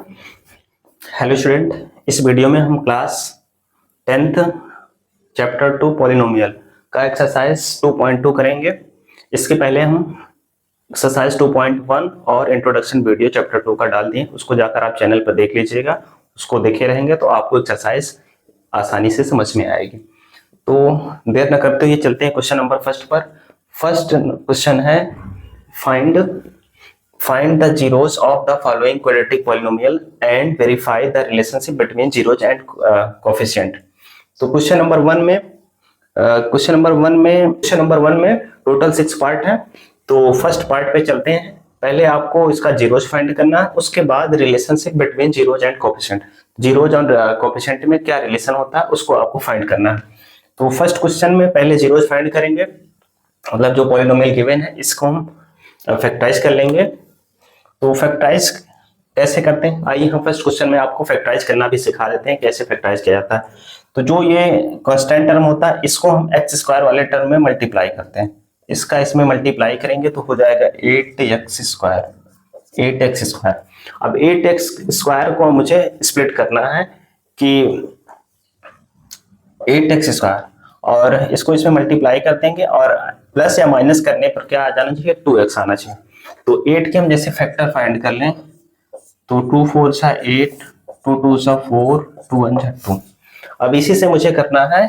Hello student, इस video में हम क्लास 10th चैप्टर 2 पॉलिनोमियल का एक्सरसाइज 2.2 करेंगे। इसके पहले हम एक्सरसाइज 2.1 और इंट्रोडक्शन वीडियो चैप्टर 2 का डाल दिए, उसको जाकर आप चैनल पर देख लीजिएगा। उसको देखे रहेंगे तो आपको एक्सरसाइज आसानी से समझ में आएगी। तो देर न करते हुए चलते हैं क्वेश्चन नंबर फर्स्ट पर। फर्स्ट क्वेश्चन है Find the zeros of the following quadratic polynomial and verify the relationship between zeros and coefficient। तो क्वेश्चन नंबर वन में टोटल 6 पार्ट है। तो फर्स्ट पार्ट पे चलते हैं। पहले आपको इसका जीरोज फाइंड करना है, उसके बाद relationship between zeros and coefficient, zeros और कोफिशिएंट में क्या रिलेशन होता है उसको आपको फाइंड करना है। तो फर्स्ट क्वेश्चन में पहले जीरोज फाइंड करेंगे, मतलब जो पॉलिनोमियल गिवन है इसको हम फैक्टराइज कर लेंगे। तो फैक्टराइज कैसे करते हैं, आइए हम फर्स्ट क्वेश्चन में आपको फैक्टराइज करना भी सिखा देते हैं, कैसे फैक्टराइज किया जाता है। तो जो ये कांस्टेंट टर्म होता है इसको हम एक्स स्क्वायर वाले टर्म में मल्टीप्लाई करते हैं। इसका इसमें मल्टीप्लाई करेंगे तो हो जाएगा 8x स्क्वायर। अब 8x स्क्वायर को मुझे स्प्लिट करना है कि 8x स्क्वायर, और इसको इसमें मल्टीप्लाई कर देंगे और प्लस या माइनस करने पर क्या आ जाना चाहिए, 2x आना चाहिए। तो 8 के हम जैसे फैक्टर फाइंड कर लें तो 2 4 सा 8, 2 2 सा 4, 2 1 सा 2। अब इसी से मुझे करना है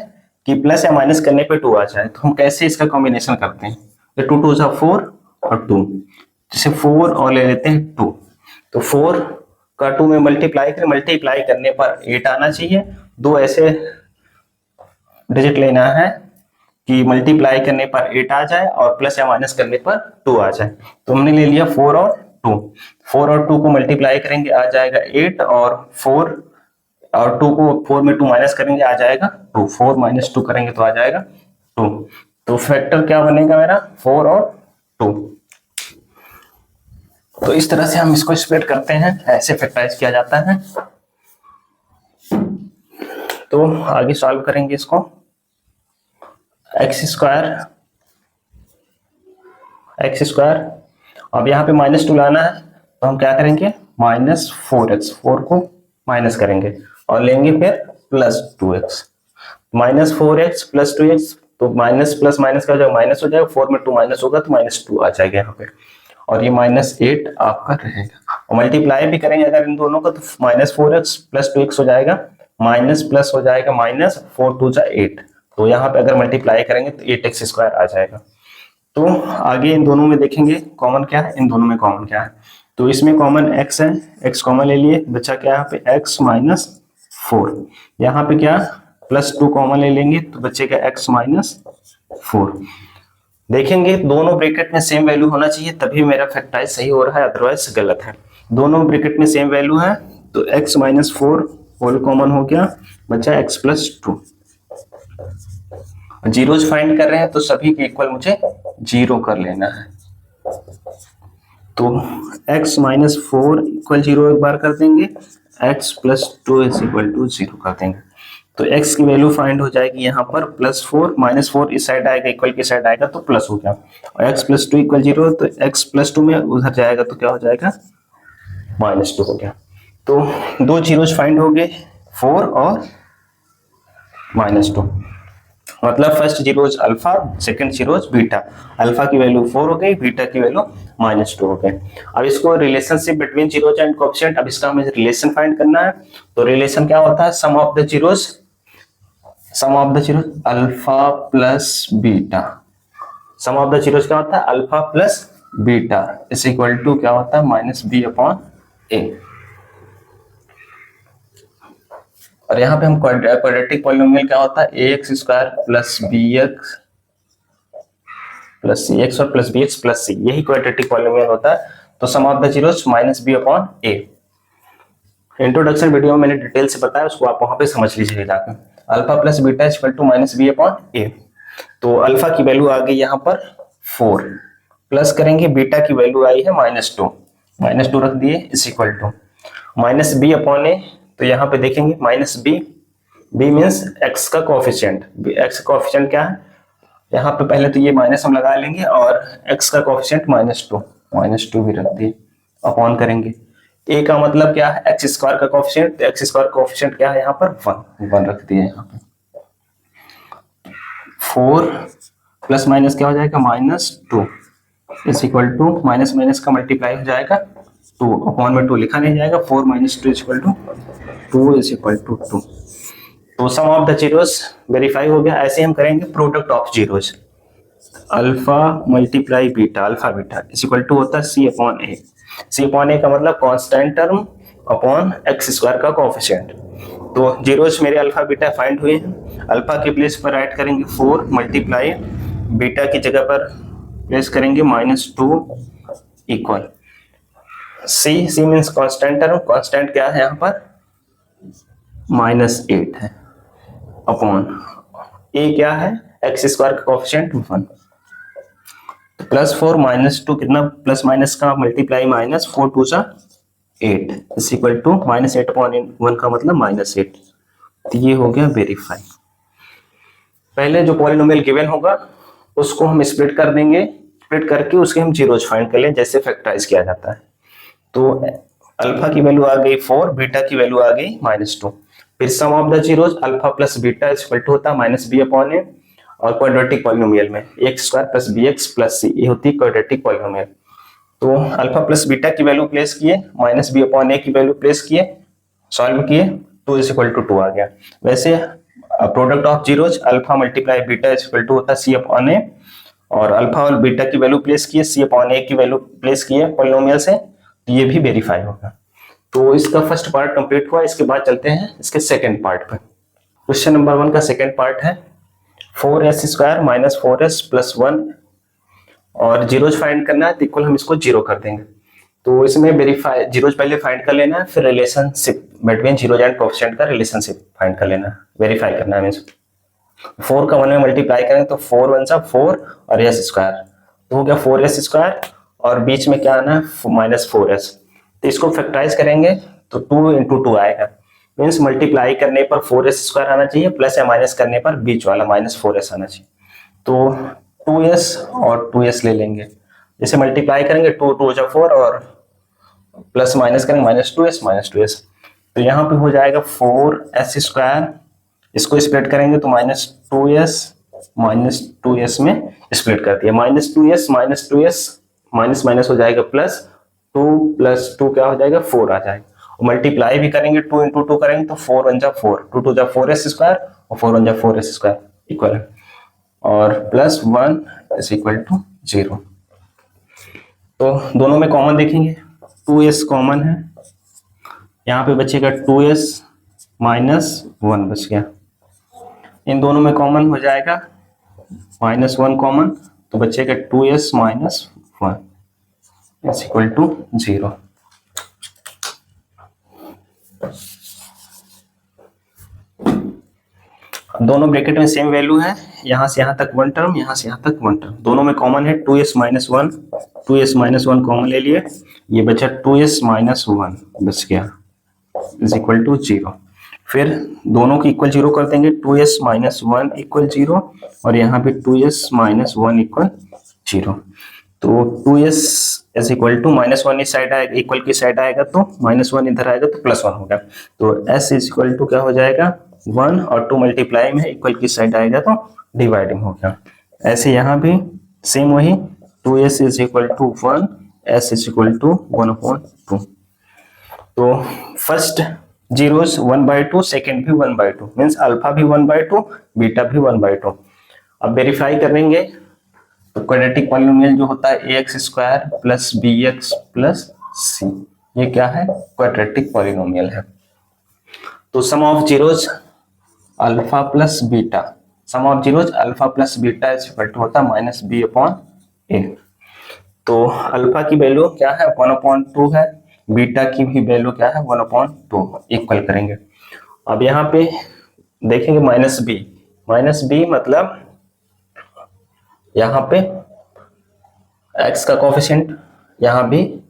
कि प्लस या माइनस करने पे 2 आ जाए। तो हम कैसे इसका कॉम्बिनेशन करते हैं, तो 2 2 सा 4 और 2, जैसे 4 और ले लेते हैं 2। तो 4 का 2 में मल्टीप्लाई करने पर 8 आना चाहिए। दो ऐसे डिजिट लेना है कि मल्टीप्लाई करने पर 8 आ जाए और प्लस या माइनस करने पर 2 आ जाए। तो हमने ले लिया 4 और 2। 4 और 2 को मल्टीप्लाई करेंगे आ जाएगा 8, और 4 और 2 को 4 में 2 माइनस करेंगे आ जाएगा 2। 4 माइनस 2 करेंगे तो आ जाएगा 2। तो फैक्टर क्या बनेगा मेरा, 4 और 2। तो इस तरह से हम इसको स्प्लिट करते हैं, ऐसे फैक्टराइज किया जाता है। तो आगे सॉल्व करेंगे इसको। एक्स स्क्वायर, अब यहाँ पे -2 लाना है तो हम क्या करेंगे, -4x, 4 को माइनस करेंगे और लेंगे फिर +2x। -4x + 2x, तो माइनस प्लस माइनस का जो माइनस हो जाएगा, 4 में 2 माइनस होगा तो -2 आ जाएगा यहाँ पे, और ये -8 आपका रहेगा। और मल्टीप्लाई भी करेंगे अगर इन दोनों का तो -4x + 2x हो जाएगा, माइनस प्लस हो जाएगा -4 2 सा 8। तो यहाँ पे अगर मल्टीप्लाई करेंगे तो 8x स्क्वायर आ जाएगा। तो आगे इन दोनों में देखेंगे कॉमन क्या है, इन दोनों में कॉमन क्या है। तो इसमें कॉमन x है, x कॉमन ले लिए, बचा क्या यहाँ पे x - 4। यहाँ पे क्या +2 कॉमन ले लेंगे तो बचेगा x - 4। देखेंगे दोनों ब्रैकेट में सेम वैल्यू होना चाहिए तभी मेरा फैक्टराइज सही हो रहा है, अदरवाइज गलत है। दोनों ब्रैकेट में सेम वैल्यू है तो x - 4 होल कॉमन हो गया, बचा x + 2। जीरोज फाइंड कर रहे हैं तो सभी के इक्वल मुझे 0 कर लेना है। तो x - 4 = 0 एक बार कर देंगे, x + 2 = 0 कर देंगे। तो x की वैल्यू फाइंड हो जाएगी यहाँ पर +4, -4 इस साइड आएगा, इक्वल की साइड आएगा तो प्लस हो गया, और x + 2 = 0, तो x + 2 में उधर जाएगा तो क्या हो जाएगा, -2 हो गया। तो दो जीरोज फाइंड हो गए, 4 और -2। मतलब first zeros alpha, second zeros beta. Alpha की वैल्यू 4 हो गई, बीटा की वैल्यू -2 हो गई। अब इसको relationship between zeros and coefficient, अब इसका हमें रिलेशन फाइंड करना है। तो रिलेशन क्या होता है, sum of the zeros alpha plus beta. Sum of the zeros क्या होता है, अल्फा प्लस बीटा = क्या होता है, -b/a। और यहाँ पे हम क्वाड्रेटिक पॉलिनोमियल क्या होता है, ax square plus bx plus cx और प्लस bx प्लस c, यही क्वाड्रेटिक पॉलिनोमियल होता है। तो sum of the zeros -b/a। Introduction video में मैंने डिटेल से बताया, उसको आप वहां पे समझ लीजिए जाकर। Alpha plus beta =-b/a। तो अल्फा की वैल्यू आ गई यहाँ पर 4, प्लस करेंगे बीटा की वैल्यू आई है -2 रख दिए -b/a। तो यहाँ पे देखेंगे -b मीन्स x का कोएफिशिएंट। x का कोएफिशिएंट क्या है, यहाँ पे पहले तो ये माइनस हम लगा लेंगे और x का कोएफिशिएंट -2 भी रख दिए, अपॉन करेंगे ए का मतलब क्या है, एक्स स्क्वायर का कोफिशिएंट, तो एक्स स्क्वायर कोफिशिएंट क्या है यहाँ पर 1 रख दिए यहाँ पे। 4 प्लस माइनस क्या हो जाएगा, -2 is equal to, minus minus का मल्टीप्लाई हो जाएगा 2 अपॉन में 2 लिखा नहीं जाएगा, 4 - 2 is equal to 2 is equal to 2। तो sum of the zeros verify हो गया। ऐसे हम करेंगे product of zeros, alpha multiply beta, alpha beta is equal to होता है सी अपॉन ए। सी अपॉन ए का मतलब constant term upon x square का कोएफिशिएंट। तो जीरोस मेरे अल्फा बीटा फाइंड हुए हैं। अल्फा के प्लेस पर राइट करेंगे 4 मल्टीप्लाई बीटा की जगह पर प्लेस करेंगे -2 equal c. C means constant term, constant क्या है यहाँ पर -8 है, अपॉन ए क्या है, एक्स स्क्वायर का कोएफिशिएंट 1। +4 -2 कितना, प्लस माइनस का मल्टीप्लाई -4 2 सा 8 इज इक्वल टू -8 अपॉन 1 का मतलब -8। तो ये हो गया वेरीफाई। पहले जो पॉलिनोमियल गिवन होगा उसको हम स्प्लिट कर देंगे, स्प्लिट करके उसके हम जीरोज फाइंड कर लें जैसे फैक्टराइज किया जाता है। तो अल्फा की वैल्यू आ गई 4, बीटा की वैल्यू आ गई -2। फिर sum of the zeros alpha plus beta is equal to होता है -b अपॉन ए, और क्वाड्रेटिक पॉलिनोमियल में x square plus b x plus c, ये होती है क्वाड्रेटिक पॉलिनोमियल। तो अल्फा प्लस बीटा की वैल्यू प्लेस किए, -b अपॉन ए की वैल्यू प्लेस किए, सॉल्व किए, 2 इज इक्वल टू 2 आ गया। वैसे product of zeros alpha multiply beta is equal to होता है सी अपॉन ए, और अल्फा और बीटा की वैल्यू प्लेस किए, सी अपॉन ए की वैल्यू प्लेस किए पॉलिनोमियल से, तो ये भी वेरीफाई होगा। तो इसका फर्स्ट पार्ट कंप्लीट हुआ। इसके बाद चलते हैं इसके सेकंड पार्ट पर। क्वेश्चन नंबर 1 का सेकंड पार्ट है 4s square minus 4s plus 1, और जीरोज फाइंड करना है तो इक्वल हम इसको 0 कर देंगे। तो इसमें वेरीफाई, जीरोज पहले फाइंड कर लेना है, फिर relationship between zeros and coefficient का रिलेशनशिप फाइंड कर लेना है, वेरीफाई करना है। मींस 4 का 1 में मल्टीप्लाई करेंगे तो 4 1 सा 4 और s स्क्वायर, तो हो गया 4s स्क्वायर, और बीच में क्या आना है -4s। तो इसको फैक्टराइज करेंगे तो 2 × 2 आएगा। मीन्स मल्टीप्लाई करने पर 4s स्क्वायर आना चाहिए, प्लस या माइनस करने पर बीच वाला -4s आना चाहिए। तो 2s और 2s ले लेंगे। जैसे मल्टीप्लाई करेंगे 2 2 जा 4 और प्लस माइनस करेंगे -2s। तो यहाँ पे हो जाएगा 4s स्क्वायर, इसको स्प्लिट करेंगे तो -2s में स्प्लिट कर दिया, -2s माइनस माइनस हो जाएगा प्लस 2 + 2 क्या हो जाएगा 4 आ जाएगा। और मल्टीप्लाई भी करेंगे 2 × 2 करेंगे तो 4 1 जा 4, 2 2 जा 4s स्क्वायर और 4 1 जा 4s स्क्वायर इक्वल है, और +1 इज इक्वल टू 0। तो दोनों में कॉमन देखेंगे, 2s कॉमन है, यहाँ पे बचेगा 2s - 1 बच गया। इन दोनों में कॉमन हो जाएगा -1 कॉमन, तो बचेगा 2s - 1 इज इक्वल टू 0। दोनों ब्रैकेट में सेम वैल्यू है, यहाँ से यहाँ तक 1 टर्म, यहाँ से यहाँ तक 1 टर्म, दोनों में कॉमन है 2s - 1, 2s - 1 कॉमन ले लिए, ये बचा 2s - 1 बच गया इज इक्वल टू 0। फिर दोनों को इक्वल 0 कर देंगे, 2s - 1 इक्वल 0, और यहाँ पे 2s - 1 इक्वल 0। तो 2s इज इक्वल टू -1 इस साइड आएगा, इक्वल की साइड आएगा तो -1 इधर आएगा तो +1 होगा। तो s इज इक्वल टू क्या हो जाएगा 1, और 2 मल्टीप्लाई में इक्वल की साइड आएगा तो डिवाइडिंग हो गया। ऐसे यहाँ भी सेम वही 2s is equal to 1, s is equal to 1/2। तो फर्स्ट जीरोस 1/2, सेकेंड भी 1/2, मीन्स अल्फा भी 1/2, बीटा भी 1/2। अब वेरीफाई करेंगे तो क्वाड्रेटिक पॉलिनोमियल जो होता है ax square plus bx plus c, ये क्या है क्वाड्रेटिक पॉलिनोमियल है। तो sum of zeros alpha plus beta, sum of zeros alpha plus beta is equal to होता है -b अपॉन a। तो अल्फा की वैल्यू क्या है 1/2 है, बीटा की भी वैल्यू क्या है 1/2, इक्वल करेंगे। अब यहाँ पे देखेंगे -b मतलब यहाँ पे x का कोएफिशिएंट, यहाँ भी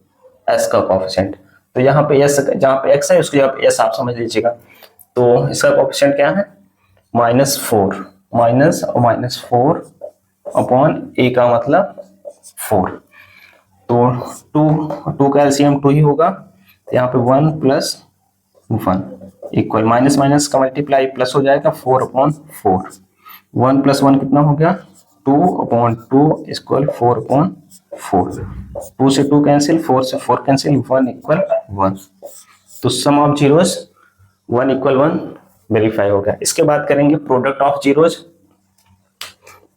s का कोएफिशिएंट। तो यहाँ पे s, जहाँ पे x है उसको यहाँ पे s आप समझ लीजिएगा। तो इसका कोएफिशिएंट क्या है -4, -4 अपॉन a का मतलब 4। तो 2 का एलसीएम 2 ही होगा, तो यहाँ पे 1 प्लस 1 इक्वल माइनस माइनस का मल्टीप्लाई प्लस हो जाएगा 4/4। 1 प्लस 1 कितना हो गया 2/2 इक्वल 4/4। 2 से 2 कैंसिल, 4 से 4 कैंसिल, 1 इक्वल 1। तो sum of zeros 1 equal 1 verify हो गया। इसके बाद करेंगे product of zeros.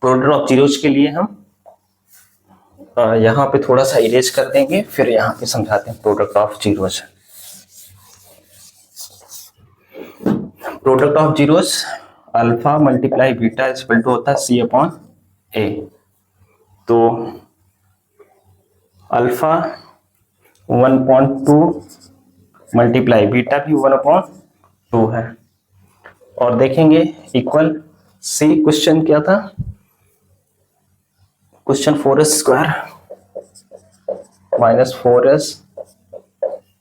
Product of zeros के लिए हम यहाँ पे थोड़ा सा इरेज कर देंगे, फिर यहाँ पे समझाते हैं product of zeros. Product of zeros alpha multiply beta equal to होता है C/A। तो अल्फा 1/2 मल्टीप्लाई बीटा भी 1/2 है। और देखेंगे इक्वल सी, क्वेश्चन क्या था, question 4s² minus 4s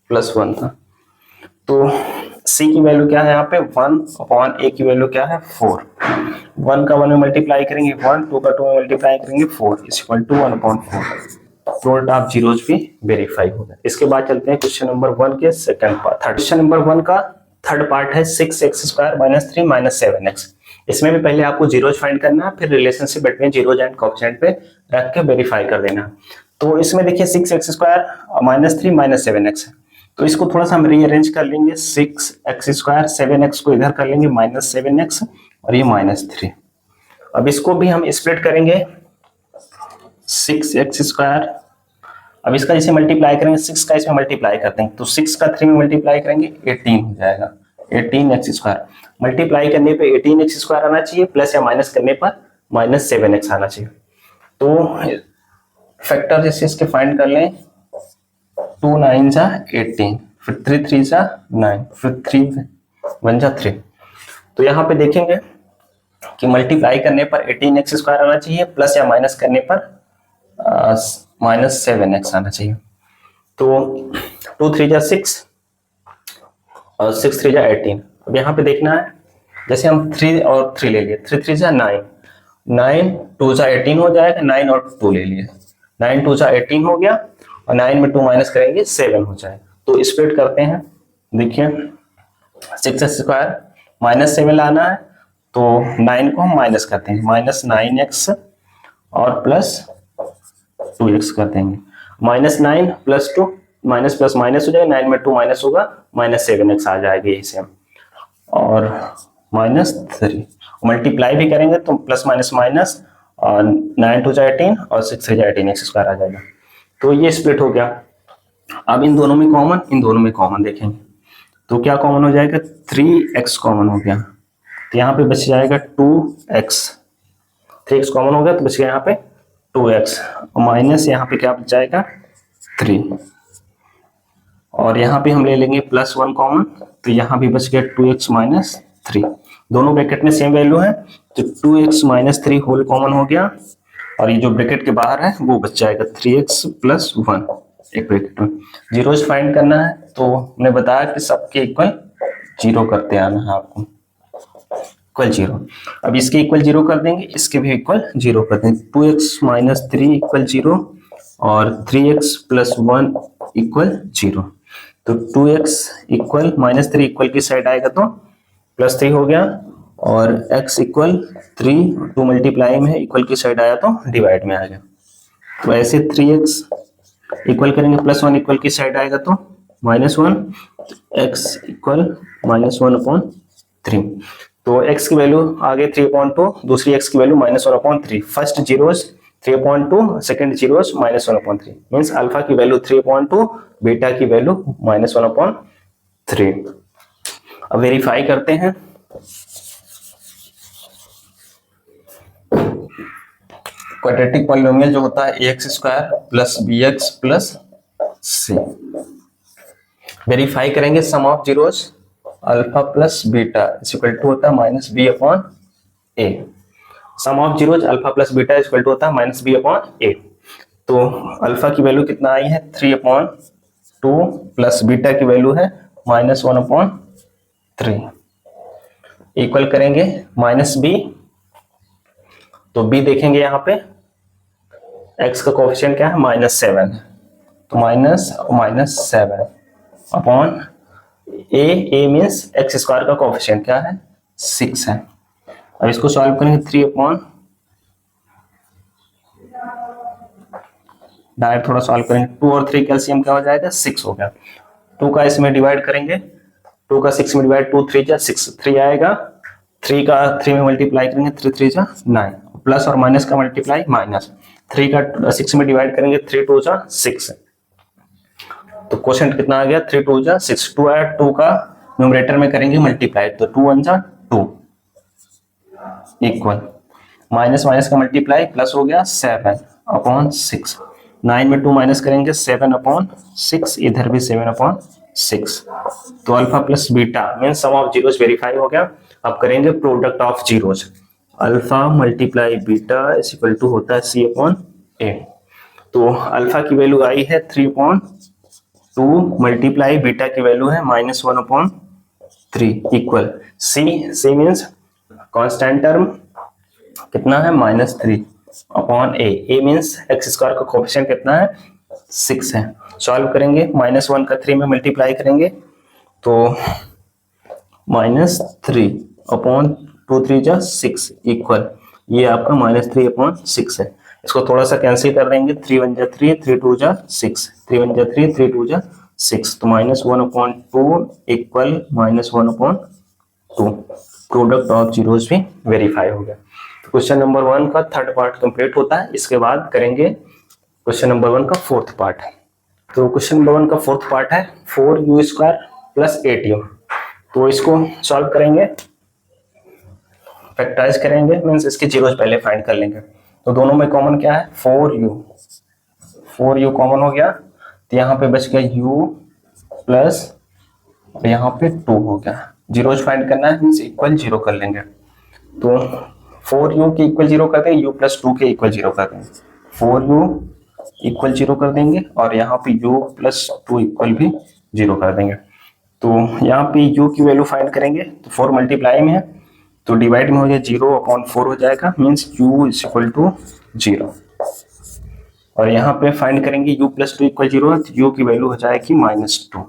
plus 1 था। तो c की वैल्यू क्या है यहाँ पे 1/a की वैल्यू क्या है 4। 1 का 1 में मल्टीप्लाई करेंगे 1, 2 का 2 में मल्टीप्लाई करेंगे 4 equal to 1/4। Product of zeros भी वेरीफाई होगा। इसके बाद चलते हैं क्वेश्चन नंबर 1 के सेकंड पार्ट। क्वेश्चन नंबर 1 का थर्ड पार्ट है 6x² - 3 - 7x। इसमें भी पहले आपको जीरोज फाइंड करना है, फिर relationship between zeros and coefficient पे रख के वेरीफाई कर देना। तो इसमें देखिए 6x² - 3 - 7x है। तो इसको थोड़ा सा हम रीअरेंज कर लेंगे। 6x², 7x को इधर कर लेंगे -7x और ये -3। अब इसको भी हम स्प्लिट करेंगे 6x²। अब इसका जैसे मल्टीप्लाई करेंगे 6 का इसमें मल्टीप्लाई करते हैं तो 6 का 3 में मल्टीप्लाई करेंगे 18 हो जाएगा। 18x² मल्टीप्लाई करने पे 18x² आना चाहिए, प्लस या माइनस करने पर -7x आना चाहिए। तो फैक्टर जैसे इसके फाइंड कर लें 2 9 जा 18, फिर 3 3 जा 9, फिर 3 1 जा 3। तो यहाँ पे देखेंगे कि मल्टीप्लाई करने पर 18x² आना चाहिए, प्लस या माइनस करने पर -7x आना चाहिए। तो 2 3 जा 6 और 6 3 जा 18। अब यहाँ पे देखना है जैसे हम 3 और 3 ले लिए, 3 3 जा 9, 9 2 जा 18 हो जाएगा, 9 और 2 ले लिए, 9 2 जा 18 हो गया और 9 में 2 माइनस करेंगे 7 हो जाएगा। तो स्प्लिट करते हैं, देखिए 6x² -7 लाना है तो 9 को हम माइनस करते हैं, -9x और प्लस 2x कर देंगे। -9 + 2 माइनस प्लस माइनस हो जाएगा, 9 में 2 माइनस होगा -7x आ जाएगा यही से। और -3 मल्टीप्लाई भी करेंगे तो प्लस माइनस माइनस और 9 2 जा 18 और 6 3 जा 18x² आ जाएगा। तो ये स्प्लिट हो गया। अब इन दोनों में कॉमन, इन दोनों में कॉमन देखेंगे तो क्या कॉमन हो जाएगा 3x कॉमन हो गया, तो यहाँ पे बच जाएगा 2x। 3x कॉमन हो गया तो बच गया यहाँ पे 2x माइनस यहाँ पे क्या बच जाएगा 3। और यहाँ पे हम ले लेंगे +1 कॉमन तो यहाँ भी बच गया 2x - 3। दोनों ब्रैकेट में सेम वैल्यू है तो 2x - 3 होल कॉमन हो गया और ये जो ब्रैकेट के बाहर है वो बच जाएगा 3x + 1 एक ब्रैकेट में। जीरोज फाइंड करना है तो हमने बताया कि सबके इक्वल 0 करते आना है आपको, इक्वल 0। अब इसके इक्वल 0 कर देंगे, इसके भी इक्वल 0 कर देंगे। 2x - 3 इक्वल 0 और 3x + 1 इक्वल 0। तो 2x इक्वल -3 इक्वल की साइड आएगा तो +3 हो गया और x इक्वल 3 2 मल्टीप्लाई में है, इक्वल की साइड आया तो डिवाइड में आ गया। तो ऐसे 3x इक्वल करेंगे +1 इक्वल की साइड आएगा तो -1, x इक्वल -1/3। तो x की वैल्यू आगे 3/2, दूसरी x की value -1/3। First zeros 3/2, second zeros -1/3 means alpha की वैल्यू 3/2, बीटा की वैल्यू -1/3। अब वेरीफाई करते हैं। क्वाड्रेटिक पॉलिनोमियल जो होता है ax² + bx + c। वेरीफाई करेंगे sum of zeros alpha + beta equal to होता है -b/a। Sum of zeros alpha + beta equal to होता है -b/a। तो अल्फा की वैल्यू कितना आई है 3/2 प्लस बीटा की वैल्यू है -1/3। इक्वल करेंगे -b, तो b देखेंगे यहाँ पे x का कोएफिशिएंट क्या है -7, तो -7 upon a means x square का कोएफिशिएंट क्या है 6 है। अब इसको सॉल्व करेंगे 3 अपॉन, डायरेक्ट थोड़ा सॉल्व करेंगे, 2 और 3 कैल्सियम क्या हो जाएगा 6 हो गया। 2 का इसमें डिवाइड करेंगे, 2 का 6 में डिवाइड, 2 3 जा 6, 3 आएगा, 3 का 3 में मल्टीप्लाई करेंगे 3 3 जा 9, प्लस और माइनस का मल्टीप्लाई माइनस, 3 का 6 में डिवाइड करेंगे 3 2 जा 6, तो क्वोशंट कितना आ गया 3 2 जा 6, 2 आया, 2 का न्यूमरेटर में करेंगे मल्टीप्लाई तो 2 1 जा 2 इक्वल, माइनस माइनस का मल्टीप्लाई प्लस हो गया 7 अपॉन 6, 9 में 2 माइनस करेंगे 7 अपॉन 6, इधर भी 7 अपॉन 6, तो alpha plus beta mean sum of zeros verify हो गया। अब करेंगे product of zeros, alpha multiply beta is equal to होता है सी अपॉन ए, तो अल्फा की वैल्यू आई है 3/2 मल्टीप्लाई बीटा की वैल्यू है -1/3 equal c means constant term कितना है -3 upon a means x square का कोएफिशिएंट कितना है 6 है। सॉल्व करेंगे, -1 का 3 में मल्टीप्लाई करेंगे तो -3 अपॉन 2 3 जा 6 इक्वल, ये आपका -3/6 है। इसको थोड़ा सा कैंसिल कर देंगे, 3 1 जा 3, 3 2 जा 6, 3 1 जा 3, 3 2 जा 6, तो -1/2 इक्वल -1/2, प्रोडक्ट ऑफ जीरोस भी वेरीफाई हो गया। तो क्वेश्चन नंबर 1 का थर्ड पार्ट कंप्लीट होता है। इसके बाद करेंगे क्वेश्चन नंबर 1 का फोर्थ पार्ट। तो क्वेश्चन नंबर 1 का फोर्थ पार्ट है 4u² + 8u, तो इसको सॉल्व करेंगे, फैक्टराइज करेंगे मीन्स इसके जीरोस पहले फाइंड कर लेंगे। तो दोनों में कॉमन क्या है 4u कॉमन हो गया, तो यहाँ पे बच गया u प्लस यहाँ पे 2 हो गया, जीरोस फाइंड करना है मीन्स इक्वल 0 कर लेंगे, तो 4u के इक्वल 0 कर देंगे, u + 2 के इक्वल 0 कर देंगे, 4u इक्वल 0 कर देंगे और यहाँ पे u + 2 इक्वल भी 0 कर देंगे। तो यहाँ पे u की वैल्यू फाइंड करेंगे, तो 4 मल्टीप्लाई में है तो डिवाइड में हो जाए 0/4 हो जाएगा मीन्स u = 0, और यहाँ पे फाइंड करेंगे u + 2 = 0 है, तो u की वैल्यू हो जाएगी -2,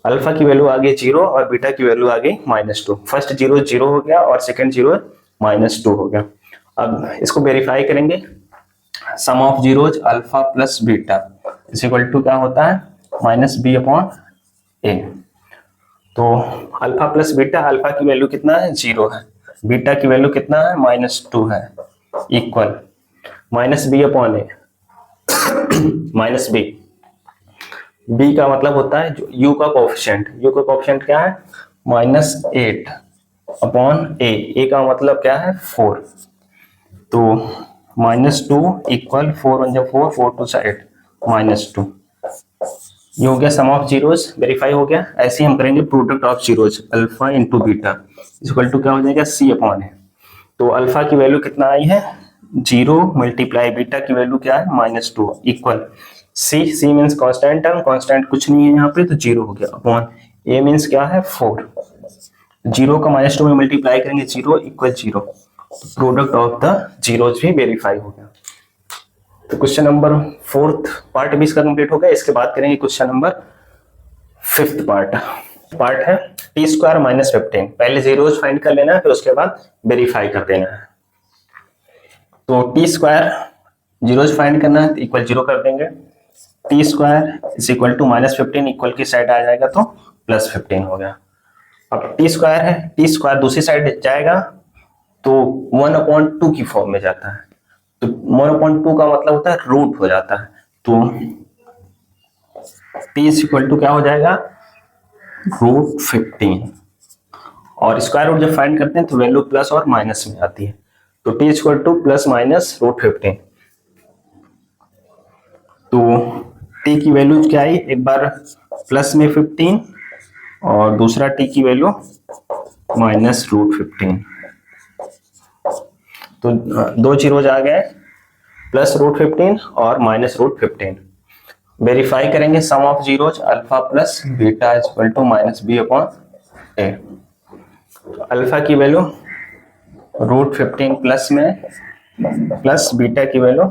अल्फा की वैल्यू आ गई 0 और बीटा की वैल्यू आ गई -2, फर्स्ट 0 हो गया और सेकंड 0 -2 हो गया। अब इसको वेरीफाई करेंगे, sum of zeros alpha plus beta is equal to क्या होता है -b/a, तो अल्फा प्लस बीटा, अल्फा की वैल्यू कितना है 0 है, बीटा की वैल्यू कितना है -2 है इक्वल -b/a -b, b का मतलब होता है जो u का कोएफिशिएंट क्या है -8/a, का मतलब क्या है 4, तो -2 इक्वल 4 1 जा 4, 4 2 जा 8 -2, ये हो गया सम ऑफ जीरोस वेरीफाई हो गया। ऐसे ही हम करेंगे product of zeros, alpha into beta is equal to क्या हो जाएगा c/a, तो अल्फा की वैल्यू कितना आई है 0 मल्टीप्लाई बीटा की वैल्यू क्या है -2 equal c means constant term, constant कुछ नहीं है यहाँ पे तो 0 हो गया, अपॉन a मीन्स क्या है 4, 0 का -2 में मल्टीप्लाई करेंगे 0 equal 0, product of the zeros भी वेरीफाई हो गया। तो क्वेश्चन नंबर 4th पार्ट भी इसका कंप्लीट हो गया। इसके बाद करेंगे क्वेश्चन नंबर 5th पार्ट है t² - 15, पहले जीरोस फाइंड कर लेना है फिर उसके बाद वेरीफाई कर देना है। तो t² जीरोस फाइंड करना है तो इक्वल 0 कर देंगे, t² = -15 इक्वल की साइड आ जाएगा तो +15 हो गया। अब t² है, t² दूसरी साइड जाएगा तो 1/2 की फॉर्म में जाता है, तो 1/2 का मतलब होता है रूट हो जाता है, तो t = क्या हो जाएगा √15, और स्क्वायर रूट जब फाइंड करते हैं तो वैल्यू प्लस और माइनस में आती है, तो t = ±√15, तो t की वैल्यू क्या आई, एक बार प्लस में 15 और दूसरा t की वैल्यू -√15, तो दो जीरोज आ गए +√15 और -√15। वेरीफाई करेंगे sum of zeros alpha plus beta is equal to -b/a, alpha की वैल्यू √15 प्लस में प्लस बीटा की वैल्यू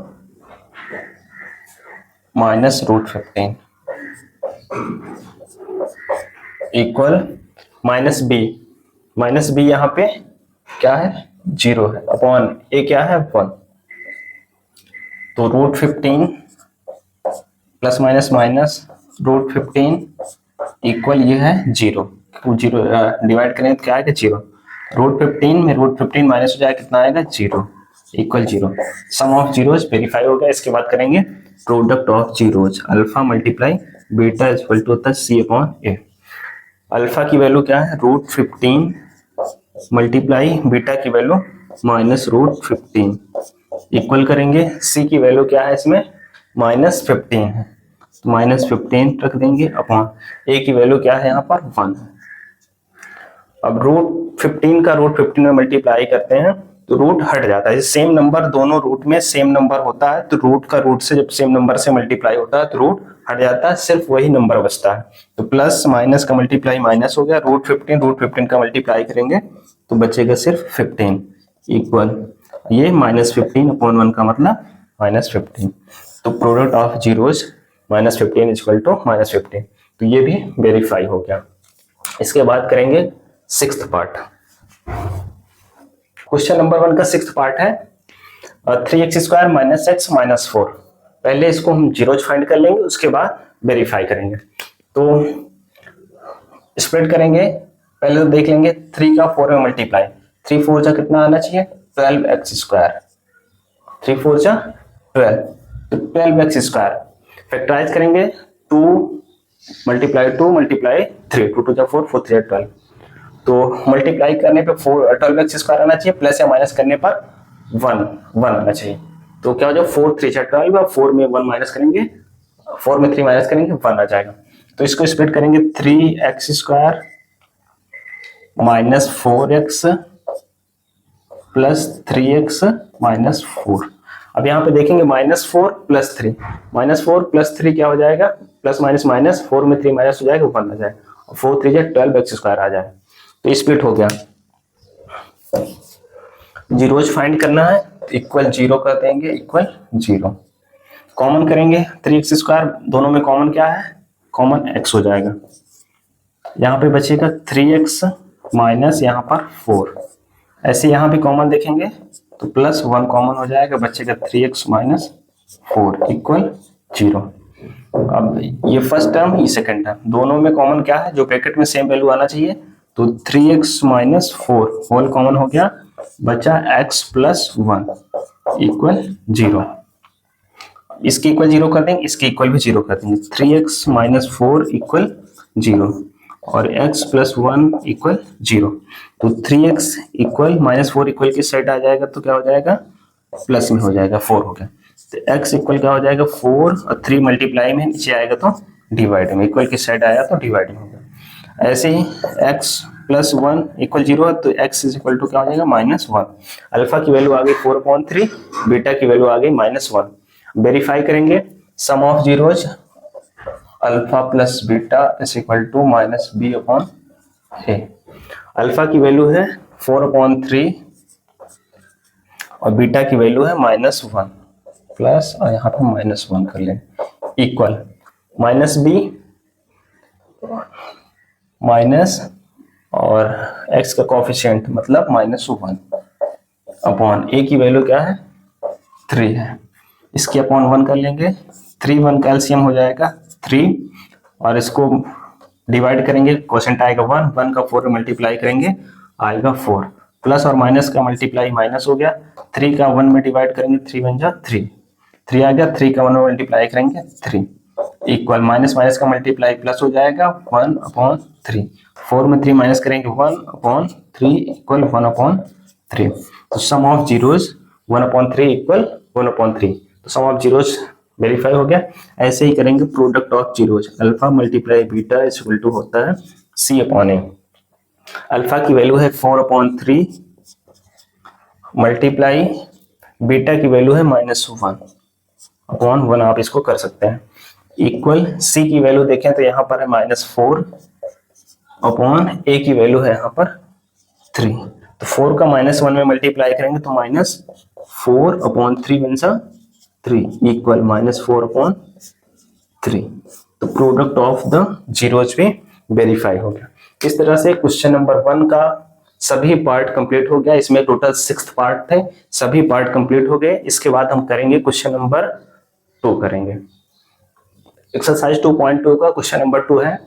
-√15, इक्वल माइनस बी यहाँ पे क्या है 0 है अपॉन ए क्या है 1, तो √15 प्लस माइनस माइनस √15 इक्वल ये है 0, 0 डिवाइड करें तो क्या आएगा 0, √15 में √15 माइनस हो जाएगा कितना आएगा 0 equal 0। Sum of zeros verify हो गया। इसके बाद करेंगे product of zeros, alpha multiply beta is equal to होता है सी अपॉन ए। अल्फा की वैल्यू क्या है √15 मल्टीप्लाई बीटा की वैल्यू माइनस √15 इक्वल करेंगे सी की वैल्यू क्या है इसमें -15 है, तो -15 रख देंगे अपॉन ए की वैल्यू क्या है यहाँ पर 1। अब √15 का √15 में मल्टीप्लाई करते हैं तो रूट हट जाता है। सेम नंबर दोनों रूट में सेम नंबर होता है तो रूट का रूट से जब सेम नंबर से मल्टीप्लाई होता है तो रूट हट जाता है, सिर्फ वही नंबर बचता है। तो प्लस माइनस का मल्टीप्लाई माइनस हो गया, √15 का मल्टीप्लाई करेंगे तो बचेगा सिर्फ 15 इक्वल ये -15 अपॉन 1 का मतलब -15। तो product of zeros -15 equal to -15, तो ये भी वेरीफाई हो गया। इसके बाद करेंगे 6th पार्ट। क्वेश्चन नंबर 1 का 6th पार्ट है 3x² - x - 4। पहले इसको हम जीरोज फाइंड कर लेंगे, उसके बाद वेरीफाई करेंगे। तो स्प्लिट करेंगे, पहले तो देख लेंगे 3 का 4 में मल्टीप्लाई, 3 4 जा कितना आना चाहिए 12x², 3 4 जा 12, तो 12x²। फैक्टराइज करेंगे 2 × 2 × 3, 2 2 जा 4, 4 3 12, तो मल्टीप्लाई करने पे 12x² आना चाहिए, प्लस या माइनस करने पर 1 आना चाहिए। तो क्या हो जाएगा 4 3 12 और 4 में 1 माइनस करेंगे, 4 में 3 माइनस करेंगे 1 आ जाएगा। तो इसको स्प्लिट करेंगे 3x² - 4x + 3x - 4। अब यहाँ पे देखेंगे -4 + 3, -4 + 3 क्या हो जाएगा प्लस माइनस माइनस, 4 में 3 माइनस हो जाएगा 1 आ जाएगा, 4 3 12x² आ जाएगा। तो स्प्लिट हो गया। जीरोज फाइंड करना है, इक्वल 0 कर देंगे, इक्वल 0। कॉमन करेंगे 3x², दोनों में कॉमन क्या है कॉमन x हो जाएगा। यहाँ पे बचेगा 3x माइनस यहाँ पर 4, ऐसे यहाँ भी कॉमन देखेंगे तो +1 कॉमन हो जाएगा, बचेगा 3x - 4 इक्वल 0। अब ये फर्स्ट टर्म ये सेकंड टर्म, दोनों में कॉमन क्या है जो ब्रैकेट में सेम वैल्यू आना चाहिए, तो 3x - 4 होल कॉमन हो गया, बचा x + 1 इक्वल 0। इसके इक्वल 0 कर देंगे, इसके इक्वल भी 0 कर देंगे, 3x - 4 इक्वल 0 और x + 1 इक्वल 0। तो 3x इक्वल -4 इक्वल की साइड आ जाएगा तो क्या हो जाएगा प्लस में हो जाएगा, 4 हो गया। तो x इक्वल क्या हो जाएगा 4 और 3 मल्टीप्लाई में नीचे आएगा तो डिवाइड में, इक्वल की साइड आया तो डिवाइड में होगा। ऐसे ही x + 1 इक्वल 0 है तो x इक्वल टू क्या हो जाएगा -1। अल्फा की वैल्यू आ गई 4/3, बीटा की वैल्यू आ गई -1। वेरीफाई करेंगे sum of zeros alpha + beta is equal to -b/a। Alpha की वैल्यू है 4/3 और बीटा की वैल्यू है -1 प्लस, और यहाँ पे -1 कर लें इक्वल -b माइनस और x का कोफिशिएंट मतलब -1 अपॉन a की वैल्यू क्या है 3 है, इसके अपॉन 1 कर लेंगे, 3 1 का एलसीएम हो जाएगा 3 और इसको डिवाइड करेंगे, क्वोशेंट आएगा 1 का 4 में मल्टीप्लाई करेंगे आएगा 4, प्लस और माइनस का मल्टीप्लाई माइनस हो गया, 3 का 1 में डिवाइड करेंगे 3 1 जा 3 आ गया, 3 का 1 में मल्टीप्लाई करेंगे 3 इक्वल माइनस माइनस का मल्टीप्लाई प्लस हो जाएगा 1/3, 4 में 3 माइनस करेंगे 1/3 इक्वल 1/3। तो सम ऑफ जीरोज 1/3 इक्वल 1/3, तो सम ऑफ जीरोज वेरीफाई हो गया। ऐसे ही करेंगे product of zeros, alpha multiply beta is equal to होता है c/a। अल्फा की वैल्यू है 4/3 मल्टीप्लाई बीटा की वैल्यू है -1/1, आप इसको कर सकते हैं इक्वल सी की वैल्यू देखें तो यहाँ पर है -4 अपॉन ए की वैल्यू है यहाँ पर 3, तो 4 का -1 में मल्टीप्लाई करेंगे तो -4/3 वन सा 3 इक्वल -4/3। तो प्रोडक्ट ऑफ द जीरोज भी वेरीफाई हो गया। इस तरह से क्वेश्चन नंबर 1 का सभी पार्ट कंप्लीट हो गया। इसमें टोटल 6 पार्ट थे, सभी पार्ट कंप्लीट हो गए। इसके बाद हम करेंगे क्वेश्चन नंबर 2 करेंगे। एक्सरसाइज 2.2 का क्वेश्चन नंबर 2 है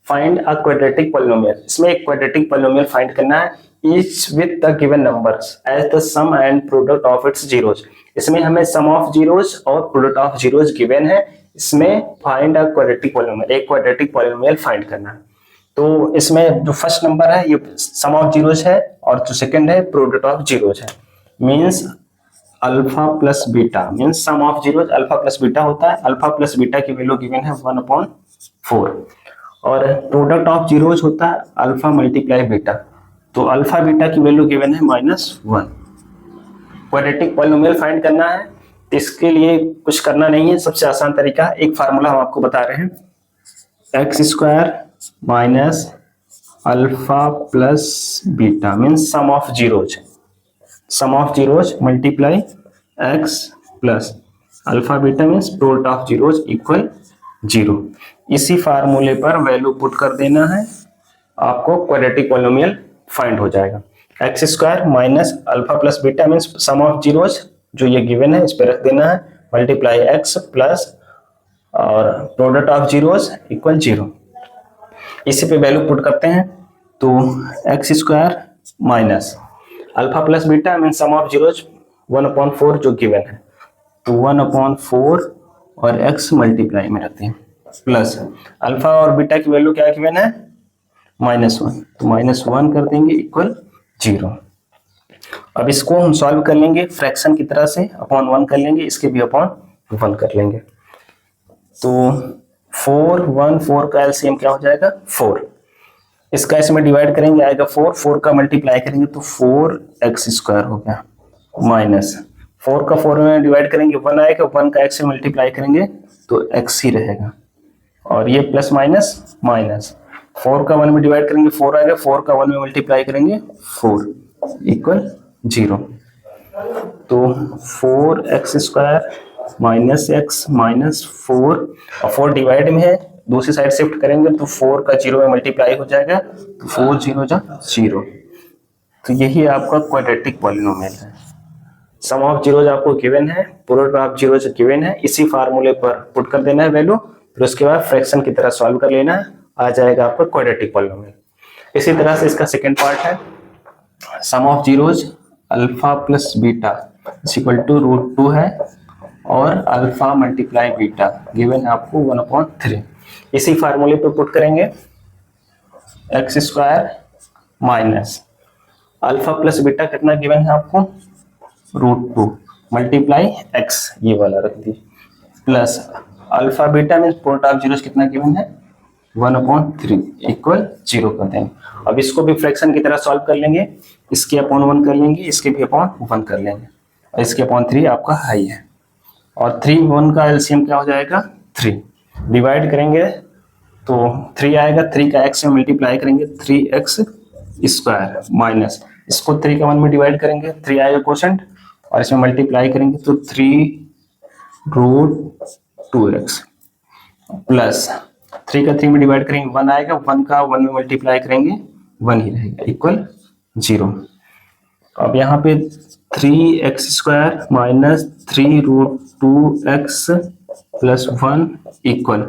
फाइंड अ क्वाड्रेटिक पॉलिनोमियल। इसमें एक क्वाड्रेटिक पॉलिनोमियल फाइंड करना है, each with the given numbers as the sum and product of its zeros. इसमें हमें सम ऑफ जीरोस और प्रोडक्ट ऑफ जीरोस गिवन है। इसमें फाइंड अ क्वाड्रेटिक पॉलिनोमियल, एक क्वाड्रेटिक पॉलिनोमियल फाइंड करना है। तो इसमें जो फर्स्ट नंबर है ये सम ऑफ जीरोस है और जो सेकंड है प्रोडक्ट ऑफ जीरोस है। Means alpha plus beta, means sum of zeros alpha plus beta होता है। अल्फा प्लस बीटा की वैल्यू गिवन है 1/4 और प्रोडक्ट ऑफ जीरोस होता है अल्फा मल्टीप्लाई बीटा। तो अल्फा बीटा की वैल्यू गिवन है -1। क्वाड्रेटिक पॉलिनोमियल फाइंड करना है, इसके लिए कुछ करना नहीं है, सबसे आसान तरीका एक फार्मूला हम आपको बता रहे हैं, x² minus alpha plus beta means sum of zeros, sum of zeros multiply x plus alpha beta means product of zeros equal 0। इसी फार्मूले पर वैल्यू पुट कर देना है, आपको क्वाड्रेटिक पॉलिनोमियल फाइंड हो जाएगा। x² minus alpha plus beta means sum of zeros जो ये गिवन है इस पे रख देना है, मल्टीप्लाई x प्लस और प्रोडक्ट ऑफ जीरोज इक्वल 0। इसी पे वैल्यू पुट करते हैं तो x² minus alpha plus beta mean sum of zeros 1/4 जो गिवन है, तो 1/4 और x मल्टीप्लाई में रखते हैं प्लस अल्फा और बीटा की वैल्यू क्या गिवन है -1, तो -1 कर देंगे इक्वल 0। अब इसको हम सॉल्व कर लेंगे फ्रैक्शन की तरह से, अपॉन 1 कर लेंगे, इसके भी अपॉन 1 कर लेंगे। तो 4 1 4 का एलसीएम क्या हो जाएगा 4। इसका इसमें डिवाइड करेंगे आएगा 4, 4 का मल्टीप्लाई करेंगे तो 4x² हो गया, माइनस 4 का 4 में डिवाइड करेंगे 1 आएगा, 1 का x से मल्टीप्लाई करेंगे तो x ही रहेगा और ये प्लस माइनस माइनस 4 का 1 में डिवाइड करेंगे 4 आएगा, 4 का 1 में मल्टीप्लाई करेंगे 4 इक्वल 0। तो 4x² माइनस x माइनस 4 और 4 डिवाइड में है, दूसरी साइड शिफ्ट करेंगे तो 4 का 0 में मल्टीप्लाई हो जाएगा तो 4 0 जा 0। तो यही आपका क्वाड्रेटिक पॉलिनोमियल है। सम ऑफ जीरोज आपको गिवन है, प्रोडक्ट ऑफ जीरोज गिवन है, इसी फार्मूले पर पुट कर देना है वैल्यू, फिर उसके बाद फ्रैक्शन की तरह सॉल्व कर लेना है, आ जाएगा आपका क्वाड्रेटिक पॉलिनोमियल। इसी तरह से इसका सेकंड पार्ट है sum of zeros alpha plus beta equal to √2 है और अल्फा मल्टीप्लाई बीटा गिवन है आपको 1/3। इसी फार्मूले पे पुट करेंगे x² minus alpha plus beta कितना गिवन है आपको √2 मल्टीप्लाई x, ये वाला रख दी, plus alpha beta mean product of zeros कितना गिवन है 1/3 इक्वल 0 कर देंगे। अब इसको भी फ्रैक्शन की तरह सॉल्व कर लेंगे, इसके अपॉन 1 कर लेंगे, इसके भी अपॉन 1 कर लेंगे और इसके अपॉन 3 आपका हाई है और 3 1 का एलसीएम क्या हो जाएगा 3। डिवाइड करेंगे तो 3 आएगा, 3 का x में मल्टीप्लाई करेंगे 3x² माइनस इसको 3 का 1 में डिवाइड करेंगे 3 आएगा क्वोशेंट और इसमें मल्टीप्लाई करेंगे तो 3√2x प्लस 3 का 3 में डिवाइड करेंगे 1 आएगा, 1 का 1 में मल्टीप्लाई करेंगे 1 ही रहेगा इक्वल 0। अब यहाँ पे 3x² minus 3√2x plus 1 equal,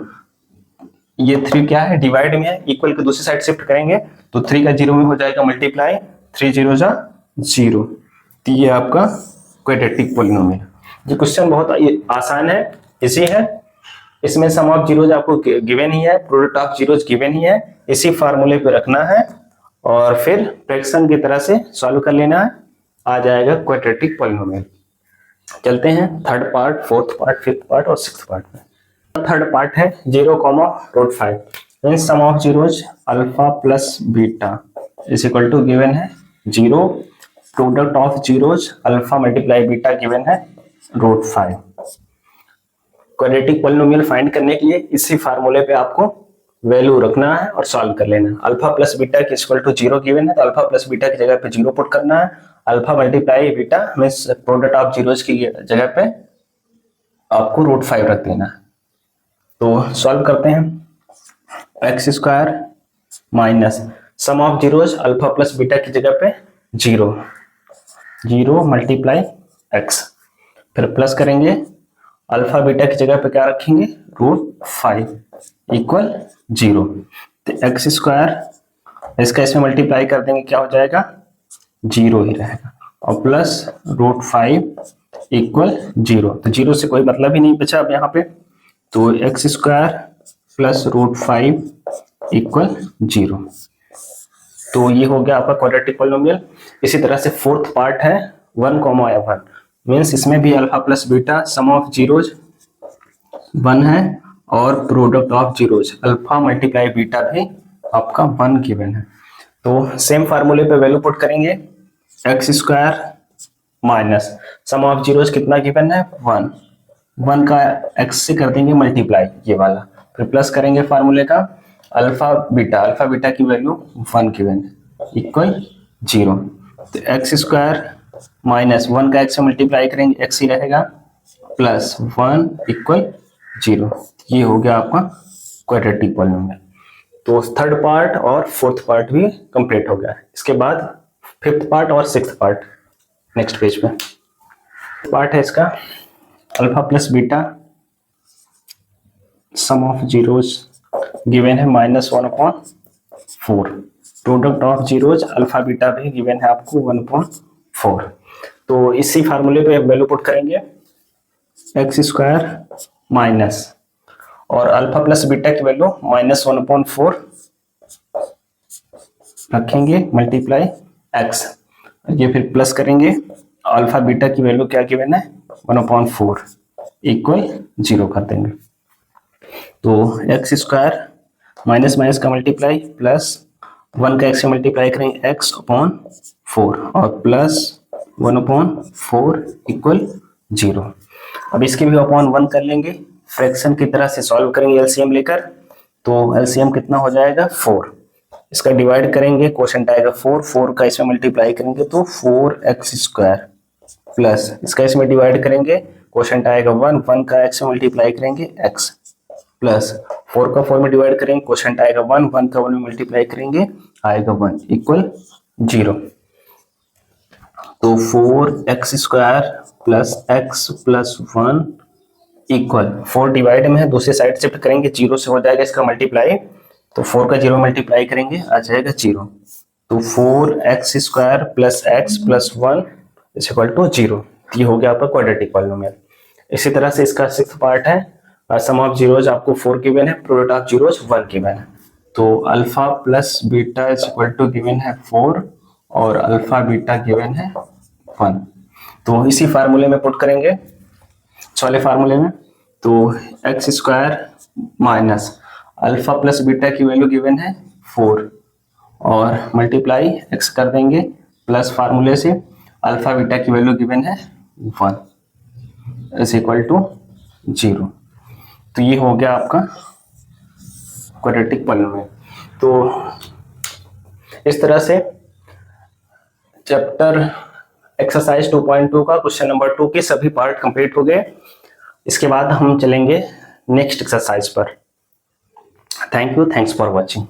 ये 3 क्या है डिवाइड में है, इक्वल के दूसरी साइड शिफ्ट करेंगे तो 3 का 0 में हो जाएगा मल्टीप्लाई, 3 0 जा 0। तो ये आपका क्वाड्रेटिक पॉलिनोमियल। ये क्वेश्चन बहुत आसान है, इजी है, इसमें सम ऑफ जीरोज आपको गिवन ही है, प्रोडक्ट ऑफ जीरोज गिवन ही है, इसी फार्मूले पे रखना है और फिर फ्रैक्शन की तरह से सॉल्व कर लेना है, आ जाएगा क्वाड्रेटिक पॉलिनोमियल। चलते हैं third part, fourth part, fifth part और सिक्स्थ पार्ट में। थर्ड पार्ट है 0,5 means sum of zeros alpha plus beta is equal to given है 0, product of zeros alpha multiply beta given है √5। क्वाड्रेटिक पॉलिनोमियल फाइंड करने के लिए इसी फार्मूले पे आपको वैल्यू रखना है और सॉल्व कर लेना है। अल्फा प्लस बीटा की इक्वल टू 0 गिवन है तो अल्फा प्लस बीटा की जगह पे 0 पुट करना है, alpha multiply beta means product of zeros की जगह पे आपको √5 रख देना है। तो सॉल्व करते हैं x² minus sum of zeros alpha plus beta की जगह पे 0 0 मल्टीप्लाई एक्स, फिर प्लस करेंगे अल्फा बीटा की जगह पे क्या रखेंगे √5 इक्वल 0। तो एक्स स्क्वायर इसका इसमें मल्टीप्लाई कर देंगे, क्या हो जाएगा 0 ही रहेगा, और प्लस √5 इक्वल 0। तो 0 से कोई मतलब ही नहीं बचा अब यहाँ पे, तो एक्स स्क्वायर प्लस √5 इक्वल 0। तो ये हो गया आपका क्वाड्रेटिक पॉलिनोमियल। इसी तरह से फोर्थ पार्ट है 1,1 मीन्स इसमें भी alpha plus beta sum of zeros 1 है और product of zeros alpha multiply beta भी आपका 1 गिवन है। तो सेम फार्मूले पे वैल्यू पुट करेंगे, x square minus sum of zeros कितना गिवन है 1, 1 का एक्स से कर देंगे मल्टीप्लाई ये वाला, फिर प्लस करेंगे फार्मूले का अल्फा बीटा की वैल्यू 1 गिवन है इक्वल 0। तो एक्स स्क्वायर माइनस 1 का एक्स से मल्टीप्लाई करेंगे एक्स ही रहेगा, प्लस 1 इक्वल 0। ये हो गया आपका क्वाड्रेटिक पॉलिनोमियल। तो थर्ड पार्ट और फोर्थ पार्ट भी कंप्लीट हो गया है। इसके बाद फिफ्थ पार्ट और सिक्स्थ पार्ट नेक्स्ट पेज पे पार्ट है इसका, alpha plus beta sum of zeros given है -1/4, product of zeros alpha beta भी गिवन है आपको 1/4। तो इसी फार्मूले पे वैल्यू पुट करेंगे, एक्स स्क्वायर माइनस और अल्फा प्लस बीटा की वैल्यू -1/4 रखेंगे मल्टीप्लाई एक्स, ये फिर प्लस करेंगे अल्फा बीटा की वैल्यू क्या गिवन है 1/4 इक्वल 0 कर देंगे। तो एक्स स्क्वायर माइनस माइनस का मल्टीप्लाई प्लस 1 का एक्स से मल्टीप्लाई करेंगे x/4 और प्लस 1/4 इक्वल 0। अब इसके भी अपॉन 1 कर लेंगे, फ्रैक्शन की तरह से सॉल्व करेंगे एलसीएम लेकर, तो एलसीएम कितना हो जाएगा 4, इसका डिवाइड करेंगे क्वोशंट आएगा 4, 4 का इसमें मल्टीप्लाई करेंगे तो 4x स्क्वायर प्लस इसका इसमें डिवाइड करेंगे क्वोशंट आएगा 1, 1 का x से मल्टीप्लाई करेंगे x प्लस 4 का 4 में डिवाइड करेंगे क्वोशंट आएगा 1, 1 का 1 में मल्टीप्लाई करेंगे आएगा 1 इक्वल 0। तो 4x square plus x plus 1 equal 4 divide में है, दूसरी साइड शिफ्ट करेंगे 0 से हो जाएगा इसका मल्टीप्लाई, तो 4 का 0 मल्टीप्लाई करेंगे आ जाएगा 0। तो 4x square plus x plus 1 is equal to 0। ये हो गया आपका क्वाड्रेटिक पॉलिनोमियल। इसी तरह से इसका सिक्स्थ पार्ट है, सम ऑफ जीरोज आपको 4 गिवन है, प्रोडक्ट ऑफ जीरोज 1 गिवन है। तो alpha plus beta is equal to given है 4 और अल्फा बीटा गिवन है 1। तो इसी फार्मूले में पुट करेंगे, वाले फार्मूले में, तो x square minus alpha plus beta की वैल्यू गिवन है 4 और मल्टीप्लाई एक्स कर देंगे प्लस फार्मूले से अल्फा बीटा की वैल्यू गिवन है 1 इज इक्वल टू 0। तो ये हो गया आपका क्वाड्रेटिक पॉलिनोमियल। तो इस तरह से चैप्टर एक्सरसाइज 2.2 का क्वेश्चन नंबर 2 के सभी पार्ट कंप्लीट हो गए। इसके बाद हम चलेंगे नेक्स्ट एक्सरसाइज पर। Thank you, thanks for watching.